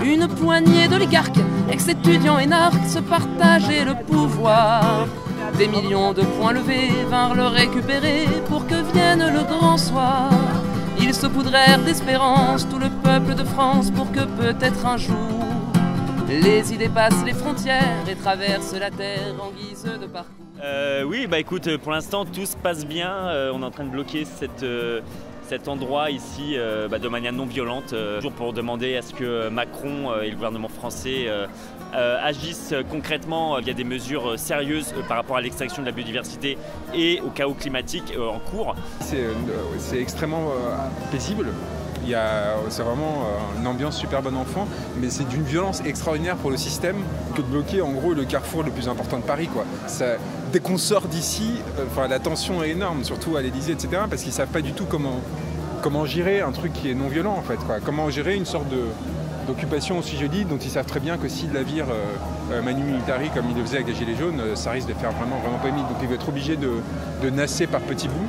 Une poignée d'oligarques, ex-étudiants énarques se partageaient le pouvoir. Des millions de points levés vinrent le récupérer pour que vienne le grand soir. Ils saupoudrèrent d'espérance tout le peuple de France pour que peut-être un jour les idées passent les frontières et traversent la terre en guise de parcours. Oui, bah écoute, pour l'instant tout se passe bien. On est en train de bloquer cet endroit ici de manière non violente, toujours pour demander à ce que Macron et le gouvernement français agissent concrètement. Il y a des mesures sérieuses par rapport à l'extinction de la biodiversité et au chaos climatique en cours. C'est extrêmement paisible. C'est vraiment une ambiance super bon enfant, mais c'est d'une violence extraordinaire pour le système que de bloquer en gros le carrefour le plus important de Paris, quoi. Dès qu'on sort d'ici, la tension est énorme, surtout à l'Élysée, etc., parce qu'ils ne savent pas du tout comment gérer un truc qui est non violent en fait, quoi. Comment gérer une sorte d'occupation aussi jolie dont ils savent très bien que s'ils la virent manu militari comme ils le faisaient avec les Gilets jaunes, ça risque de faire vraiment polémique. Donc ils vont être obligés de nasser par petits bouts.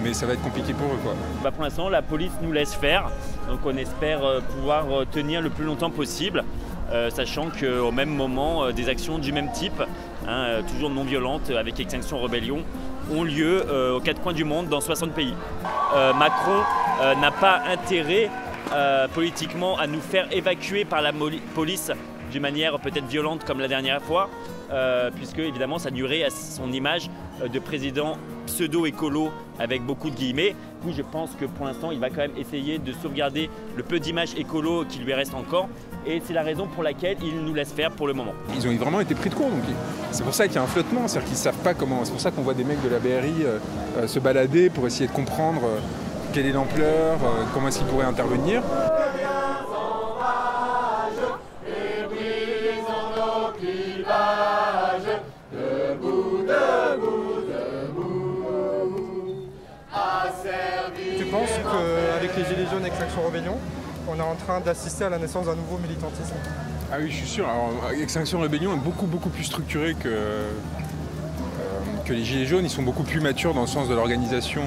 Mais ça va être compliqué pour eux, quoi. Pour l'instant, la police nous laisse faire, donc on espère pouvoir tenir le plus longtemps possible, sachant qu'au même moment, des actions du même type, toujours non violentes, avec Extinction Rebellion, ont lieu aux quatre coins du monde, dans 60 pays. Macron n'a pas intérêt politiquement à nous faire évacuer par la police d'une manière peut-être violente comme la dernière fois, puisque évidemment ça nuirait à son image de président pseudo-écolo avec beaucoup de guillemets. Du coup, je pense que pour l'instant, il va quand même essayer de sauvegarder le peu d'image écolo qui lui reste encore. Et c'est la raison pour laquelle il nous laisse faire pour le moment. Ils ont vraiment été pris de court, donc c'est pour ça qu'il y a un flottement, c'est-à-dire qu'ils ne savent pas comment. C'est pour ça qu'on voit des mecs de la BRI se balader pour essayer de comprendre quelle est l'ampleur, comment est-ce qu'ils pourraient intervenir. Tu penses qu'avec les Gilets jaunes et Extinction Rebellion, on est en train d'assister à la naissance d'un nouveau militantisme? Ah oui, je suis sûr. Alors, Extinction Rebellion est beaucoup plus structuré que les Gilets jaunes. Ils sont beaucoup plus matures dans le sens de l'organisation.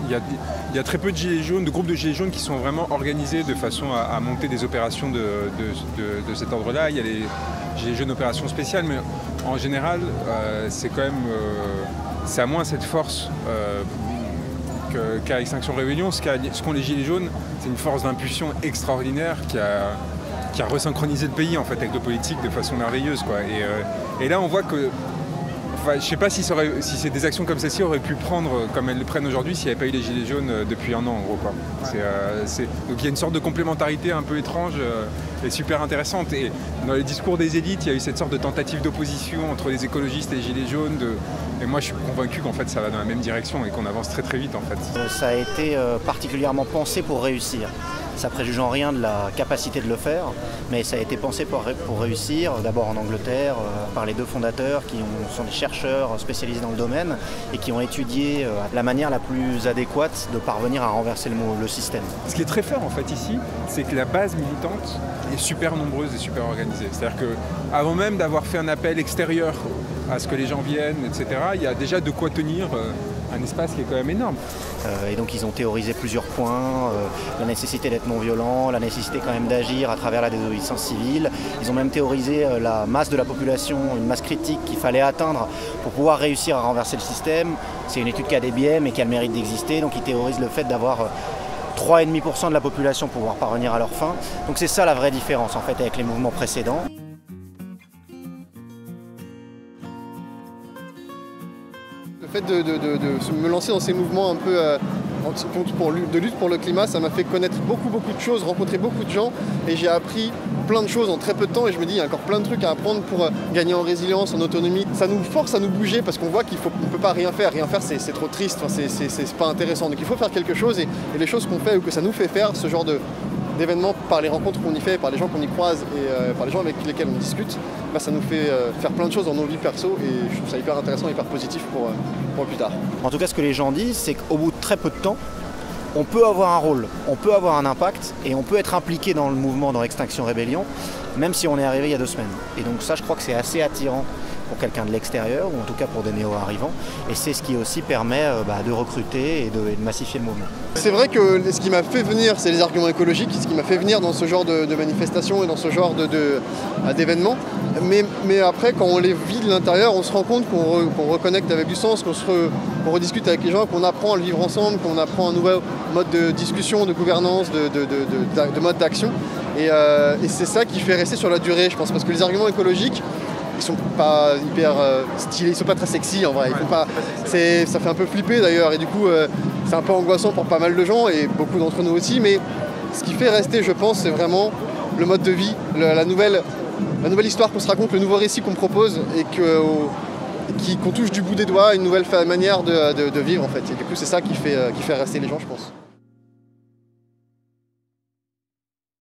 Il y a très peu de Gilets jaunes, de groupes de Gilets jaunes qui sont vraiment organisés de façon à monter des opérations de cet ordre-là. Il y a les Gilets jaunes opérations spéciales, mais en général, c'est quand même... ça a moins cette force qu'à Extinction Rebellion. Ce qu'ont les Gilets jaunes, c'est une force d'impulsion extraordinaire qui a resynchronisé le pays en fait, avec le politique de façon merveilleuse, quoi. Et là, on voit que... je ne sais pas si c'est des actions comme celle-ci auraient pu prendre comme elles le prennent aujourd'hui s'il n'y avait pas eu les Gilets jaunes depuis un an, en gros, quoi. Donc il y a une sorte de complémentarité un peu étrange et super intéressante. Et dans les discours des élites, il y a eu cette sorte de tentative d'opposition entre les écologistes et les Gilets jaunes. Et moi, je suis convaincu qu'en fait, ça va dans la même direction et qu'on avance très vite, en fait. Ça a été particulièrement pensé pour réussir. Ça préjuge en rien de la capacité de le faire, mais ça a été pensé pour réussir, d'abord en Angleterre, par les deux fondateurs qui sont des chercheurs spécialisés dans le domaine et qui ont étudié la manière la plus adéquate de parvenir à renverser le système. Ce qui est très fort en fait ici, c'est que la base militante est super nombreuse et super organisée. C'est-à-dire qu'avant même d'avoir fait un appel extérieur à ce que les gens viennent, etc., il y a déjà de quoi tenir un espace qui est quand même énorme. Et donc ils ont théorisé plusieurs points, la nécessité d'être non violent, la nécessité quand même d'agir à travers la désobéissance civile. Ils ont même théorisé la masse de la population, une masse critique qu'il fallait atteindre pour pouvoir réussir à renverser le système. C'est une étude qui a des biais mais qui a le mérite d'exister, donc ils théorisent le fait d'avoir 3,5% de la population pour pouvoir parvenir à leur fin. Donc c'est ça la vraie différence en fait avec les mouvements précédents. Le fait de me lancer dans ces mouvements un peu de lutte pour le climat, ça m'a fait connaître beaucoup de choses, rencontrer beaucoup de gens et j'ai appris plein de choses en très peu de temps et je me dis il y a encore plein de trucs à apprendre pour gagner en résilience, en autonomie. Ça nous force à nous bouger parce qu'on voit qu'on ne peut pas rien faire. Rien faire c'est trop triste, c'est pas intéressant. Donc il faut faire quelque chose et les choses qu'on fait ou que ça nous fait faire, ce genre d'événements par les rencontres qu'on y fait, par les gens qu'on y croise et par les gens avec lesquels on discute, ça nous fait faire plein de choses dans nos vies perso et je trouve ça hyper intéressant, hyper positif pour plus tard. En tout cas, ce que les gens disent, c'est qu'au bout de très peu de temps, on peut avoir un rôle, on peut avoir un impact et on peut être impliqué dans le mouvement dans Extinction Rebellion, même si on est arrivé il y a 2 semaines. Et donc ça, je crois que c'est assez attirant pour quelqu'un de l'extérieur, ou en tout cas pour des néo-arrivants. Et c'est ce qui aussi permet de recruter et de massifier le mouvement. C'est vrai que ce qui m'a fait venir, c'est les arguments écologiques, ce qui m'a fait venir dans ce genre de manifestations et dans ce genre d'événements. Mais après, quand on les vit de l'intérieur, on se rend compte qu'on reconnecte avec du sens, qu'on rediscute avec les gens, qu'on apprend à le vivre ensemble, qu'on apprend un nouvel mode de discussion, de gouvernance, de mode d'action. Et c'est ça qui fait rester sur la durée, je pense, parce que les arguments écologiques, ils sont pas hyper stylés, ils sont pas très sexy en vrai. Ça fait un peu flipper d'ailleurs, et du coup c'est un peu angoissant pour pas mal de gens et beaucoup d'entre nous aussi. Mais ce qui fait rester, je pense, c'est vraiment le mode de vie, la nouvelle histoire qu'on se raconte, le nouveau récit qu'on propose et qu'on touche du bout des doigts, une nouvelle manière de vivre en fait. Et du coup c'est ça qui fait rester les gens, je pense.